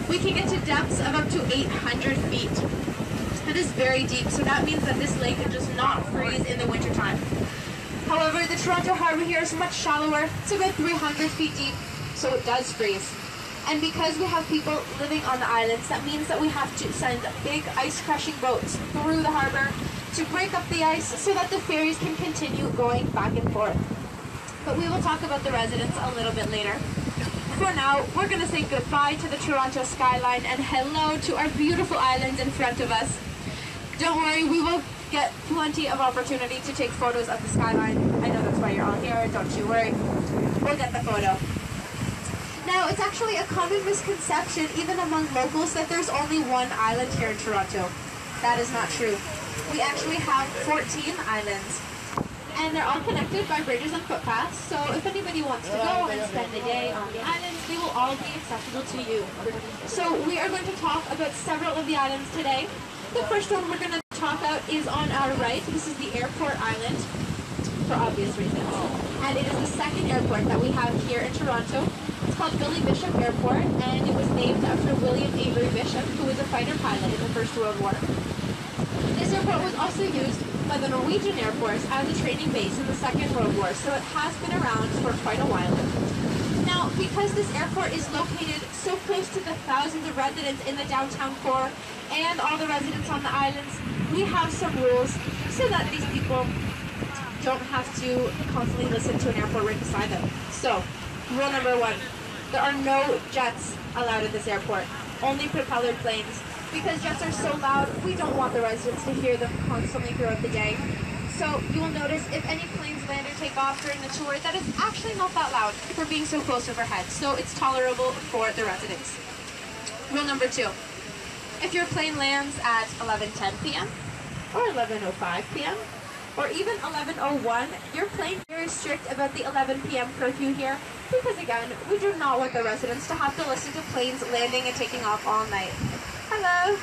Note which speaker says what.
Speaker 1: We can get to depths of up to 800 feet. It is very deep, so that means that this lake does not freeze in the wintertime. However, the Toronto Harbor here is much shallower. It's about 300 feet deep, so it does freeze. And because we have people living on the islands, that means that we have to send big ice-crushing boats through the harbor to break up the ice so that the ferries can continue going back and forth. But we will talk about the residents a little bit later. For now, we're going to say goodbye to the Toronto skyline and hello to our beautiful islands in front of us. Don't worry, we will get plenty of opportunity to take photos of the skyline. I know that's why you're all here, don't you worry. We'll get the photo. Now, it's actually a common misconception, even among locals, that there's only one island here in Toronto. That is not true. We actually have 14 islands, and they're all connected by bridges and footpaths, so if anybody wants to go and spend a day on the islands, they will all be accessible to you. So we are going to talk about several of the islands today. The first one we're going to talk about is on our right. This is the Airport Island, for obvious reasons. And it is the second airport that we have here in Toronto. It's called Billy Bishop Airport, and it was named after William Avery Bishop, who was a fighter pilot in the First World War. This airport was also used by the Norwegian Air Force as a training base in the Second World War, so it has been around for quite a while. Now, because this airport is located so close to the thousands of residents in the downtown core and all the residents on the islands, we have some rules so that these people don't have to constantly listen to an airport right beside them. So, rule number 1, there are no jets allowed at this airport, only propellered planes. Because jets are so loud, we don't want the residents to hear them constantly throughout the day. So you will notice if any planes land or take off during the tour, that is actually not that loud for being so close overhead. So it's tolerable for the residents. Rule number 2, if your plane lands at 11:10 p.m. or 11:05 p.m. or even 11:01, your plane is very strict about the 11 p.m. curfew here, because again, we do not want the residents to have to listen to planes landing and taking off all night. Hello.